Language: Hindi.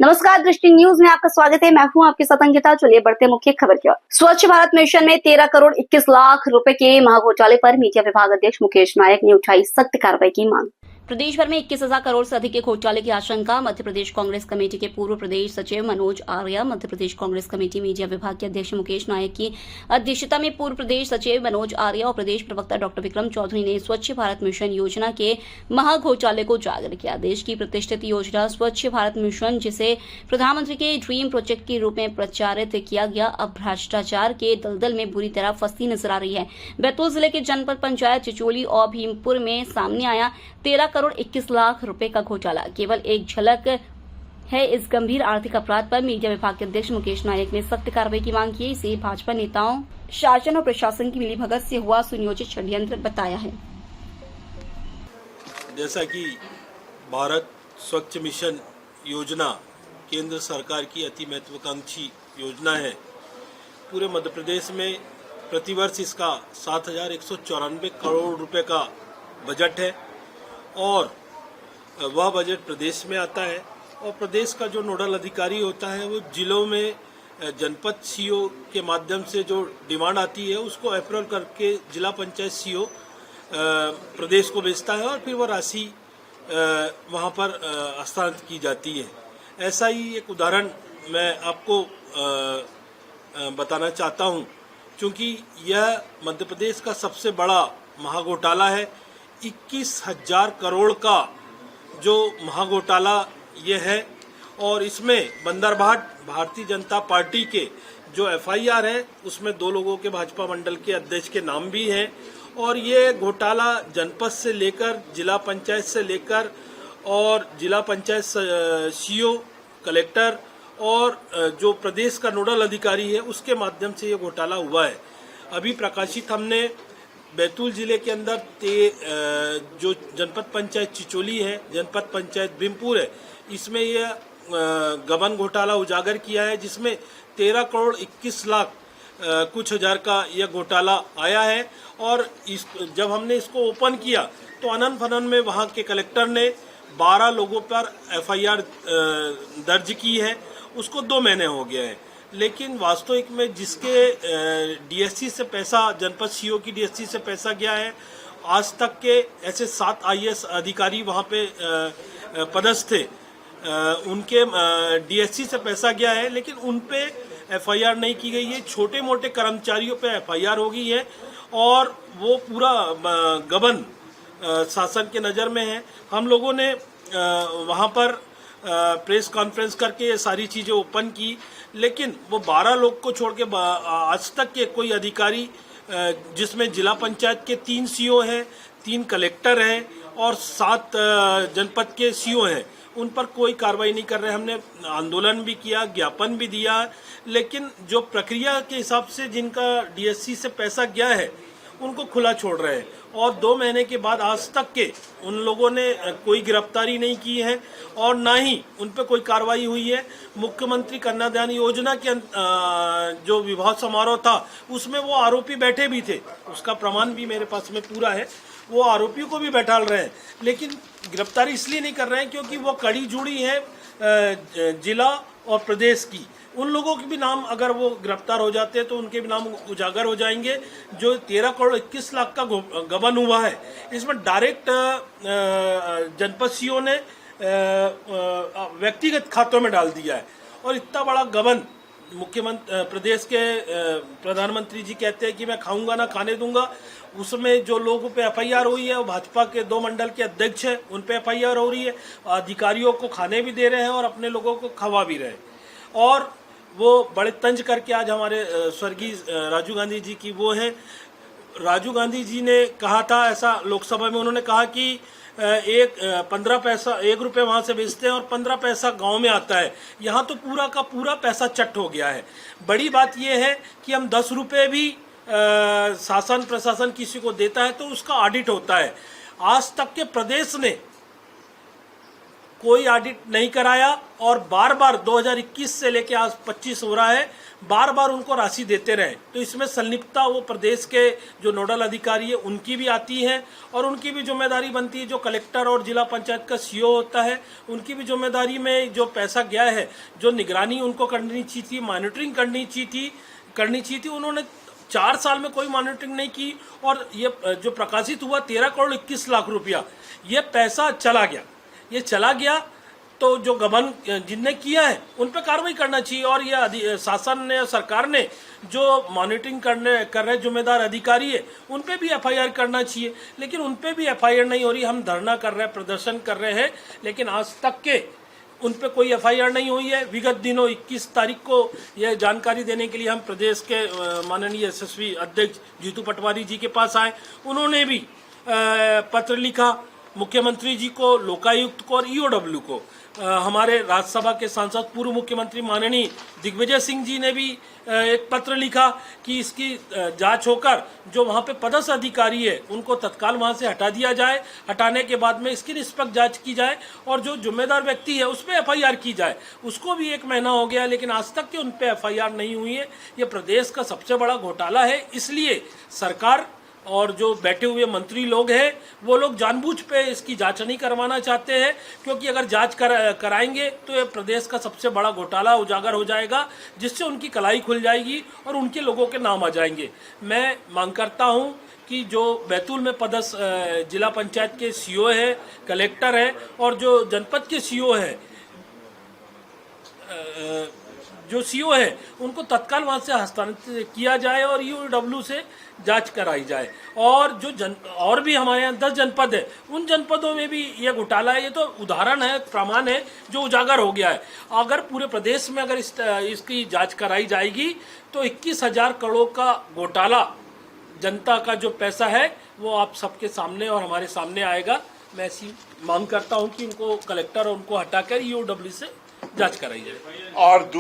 नमस्कार, दृष्टि न्यूज में आपका स्वागत है। मैं हूं आपके साथ अंकिता। चलिए बढ़ते मुख्य खबर की ओर। स्वच्छ भारत मिशन में 13 करोड़ 21 लाख रुपए के महाघोटाले पर मीडिया विभाग अध्यक्ष मुकेश नायक ने उठाई सख्त कार्रवाई की मांग। प्रदेश भर में 21,000 करोड़ से अधिक के घोटाले की आशंका। मध्य प्रदेश कांग्रेस कमेटी के पूर्व प्रदेश सचिव मनोज आर्या, मध्य प्रदेश कांग्रेस कमेटी मीडिया विभाग के अध्यक्ष मुकेश नायक की अध्यक्षता में पूर्व प्रदेश सचिव मनोज आर्या और प्रदेश प्रवक्ता डॉक्टर विक्रम चौधरी ने स्वच्छ भारत मिशन योजना के महाघोटाले को उजागर किया। देश की प्रतिष्ठित योजना स्वच्छ भारत मिशन, जिसे प्रधानमंत्री के ड्रीम प्रोजेक्ट के रूप में प्रचारित किया गया, अब भ्रष्टाचार के दलदल में बुरी तरह फंसती नजर आ रही है। बैतूल जिले के जनपद पंचायत चिचोली और भीमपुर में सामने आया 13 करोड़ 21 लाख रुपए का घोटाला। केवल एक झलक है इस गंभीर आर्थिक अपराध पर मीडिया विभाग के अध्यक्ष मुकेश नायक ने सख्त कार्रवाई की मांग की। इसे भाजपा नेताओं, शासन और प्रशासन की मिलीभगत से हुआ सुनियोजित षड्यंत्र बताया है। जैसा कि भारत स्वच्छ मिशन योजना केंद्र सरकार की अति महत्वाकांक्षी योजना है। पूरे मध्य प्रदेश में प्रतिवर्ष इसका 7,194 करोड़ रुपए का बजट है और वह बजट प्रदेश में आता है और प्रदेश का जो नोडल अधिकारी होता है वो जिलों में जनपद सीओ के माध्यम से जो डिमांड आती है उसको अप्रूवल करके जिला पंचायत सीओ प्रदेश को भेजता है और फिर वह राशि वहाँ पर हस्तांतरित की जाती है। ऐसा ही एक उदाहरण मैं आपको बताना चाहता हूँ, क्योंकि यह मध्य प्रदेश का सबसे बड़ा महाघोटाला है। 21,000 करोड़ का जो महाघोटाला ये है और इसमें बंदरभाट भारतीय जनता पार्टी के जो एफआईआर है उसमें 2 लोगों के भाजपा मंडल के अध्यक्ष के नाम भी हैं और ये घोटाला जनपद से लेकर जिला पंचायत से लेकर और जिला पंचायत सीओ, कलेक्टर और जो प्रदेश का नोडल अधिकारी है उसके माध्यम से ये घोटाला हुआ है। अभी प्रकाशित हमने बैतूल जिले के अंदर जो जनपद पंचायत चिचोली है, जनपद पंचायत भीमपुर है, इसमें यह गबन घोटाला उजागर किया है, जिसमें 13 करोड़ 21 लाख कुछ हजार का यह घोटाला आया है। और जब हमने इसको ओपन किया तो अनन फनन में वहाँ के कलेक्टर ने 12 लोगों पर एफआईआर दर्ज की है। उसको 2 महीने हो गए हैं, लेकिन वास्तविक में जिसके डीएससी से पैसा, जनपद सीओ की डीएससी से पैसा गया है, आज तक के ऐसे 7 आईएएस अधिकारी वहाँ पे पदस्थ थे, उनके डीएससी से पैसा गया है, लेकिन उन पे एफआईआर नहीं की गई है। छोटे मोटे कर्मचारियों पे एफआईआर हो गई है और वो पूरा गबन शासन के नज़र में है। हम लोगों ने वहाँ पर प्रेस कॉन्फ्रेंस करके ये सारी चीज़ें ओपन की, लेकिन वो 12 लोग को छोड़ के आज तक के कोई अधिकारी, जिसमें जिला पंचायत के 3 सीओ हैं, 3 कलेक्टर हैं और 7 जनपद के सीओ हैं, उन पर कोई कार्रवाई नहीं कर रहे। हमने आंदोलन भी किया, ज्ञापन भी दिया, लेकिन जो प्रक्रिया के हिसाब से जिनका डीएससी से पैसा गया है उनको खुला छोड़ रहे हैं और 2 महीने के बाद आज तक के उन लोगों ने कोई गिरफ्तारी नहीं की है और ना ही उन पर कोई कार्रवाई हुई है। मुख्यमंत्री कन्यादान योजना के जो विवाह समारोह था उसमें वो आरोपी बैठे भी थे, उसका प्रमाण भी मेरे पास में पूरा है। वो आरोपियों को भी बैठाल रहे हैं, लेकिन गिरफ्तारी इसलिए नहीं कर रहे हैं क्योंकि वो कड़ी जुड़ी है जिला और प्रदेश की। उन लोगों के भी नाम अगर वो गिरफ्तार हो जाते हैं तो उनके भी नाम उजागर हो जाएंगे। जो 13 करोड़ 21 लाख का गबन हुआ है, इसमें डायरेक्ट जनपद सीओ ने व्यक्तिगत खातों में डाल दिया है और इतना बड़ा गबन मुख्यमंत्री प्रदेश के प्रधानमंत्री जी कहते हैं कि मैं खाऊंगा ना खाने दूंगा। उसमें जो लोगों पे एफआईआर हुई है वो भाजपा के 2 मंडल के अध्यक्ष हैं, उन पे एफआईआर हो रही है। अधिकारियों को खाने भी दे रहे हैं और अपने लोगों को खवा भी रहे हैं और वो बड़े तंज करके आज हमारे स्वर्गीय राजीव गांधी जी की वो हैं। राजीव गांधी जी ने कहा था ऐसा लोकसभा में, उन्होंने कहा कि 15 पैसा 1 रुपये वहाँ से बेचते हैं और 15 पैसा गांव में आता है। यहाँ तो पूरा का पूरा पैसा चट हो गया है। बड़ी बात यह है कि हम 10 रुपये भी शासन प्रशासन किसी को देता है तो उसका ऑडिट होता है। आज तक के प्रदेश ने कोई ऑडिट नहीं कराया और बार बार 2021 से लेकर आज 25 हो रहा है, बार बार उनको राशि देते रहे। तो इसमें संलिप्तता वो प्रदेश के जो नोडल अधिकारी है उनकी भी आती है और उनकी भी जिम्मेदारी बनती है। जो कलेक्टर और जिला पंचायत का सीओ होता है उनकी भी जिम्मेदारी में जो पैसा गया है, जो निगरानी उनको करनी चाहिए थी, मॉनिटरिंग करनी चाहिए थी, उन्होंने 4 साल में कोई मॉनिटरिंग नहीं की। और ये जो प्रकाशित हुआ 13 करोड़ 21 लाख रुपया, ये पैसा चला गया। तो जो गबन जिनने किया है उन पर कार्रवाई करना चाहिए। और ये शासन ने, सरकार ने जो मॉनिटरिंग कर रहे जिम्मेदार अधिकारी है उन पे भी एफआईआर करना चाहिए, लेकिन उन पे भी एफआईआर नहीं हो रही। हम धरना कर रहे हैं, प्रदर्शन कर रहे हैं, लेकिन आज तक के उन पे कोई एफआईआर नहीं हुई है। विगत दिनों 21 तारीख को यह जानकारी देने के लिए हम प्रदेश के माननीय यशस्वी अध्यक्ष जीतू पटवारी जी के पास आए। उन्होंने भी पत्र लिखा मुख्यमंत्री जी को, लोकायुक्त को और ईओडब्ल्यू को। हमारे राज्यसभा के सांसद पूर्व मुख्यमंत्री माननीय दिग्विजय सिंह जी ने भी एक पत्र लिखा कि इसकी जांच होकर जो वहां पे पदस्थ अधिकारी है उनको तत्काल वहां से हटा दिया जाए। हटाने के बाद में इसकी निष्पक्ष जांच की जाए और जो जिम्मेदार व्यक्ति है उस पर एफआईआर की जाए। उसको भी 1 महीना हो गया, लेकिन आज तक के उन पर एफआईआर नहीं हुई है। ये प्रदेश का सबसे बड़ा घोटाला है। इसलिए सरकार और जो बैठे हुए मंत्री लोग हैं वो लोग जानबूझ पे इसकी जांच नहीं करवाना चाहते हैं, क्योंकि अगर जांच कराएंगे तो ये प्रदेश का सबसे बड़ा घोटाला उजागर हो जाएगा, जिससे उनकी कलाई खुल जाएगी और उनके लोगों के नाम आ जाएंगे। मैं मांग करता हूं कि जो बैतूल में पदस्थ जिला पंचायत के सीओ है, कलेक्टर है और जो जनपद के सीओ है, उनको तत्काल वहां से हस्तांतरित किया जाए और ईओडब्ल्यू से जांच कराई जाए। और जो और भी हमारे यहाँ 10 जनपद है, उन जनपदों में भी ये घोटाला है। ये तो उदाहरण है, प्रमाण है जो उजागर हो गया है। अगर पूरे प्रदेश में अगर इसकी जांच कराई जाएगी तो 21,000 करोड़ का घोटाला, जनता का जो पैसा है वो आप सबके सामने और हमारे सामने आएगा। मैं ऐसी मांग करता हूँ कि उनको कलेक्टर और उनको हटाकर ईओडब्ल्यू से जांच कराई जाए। और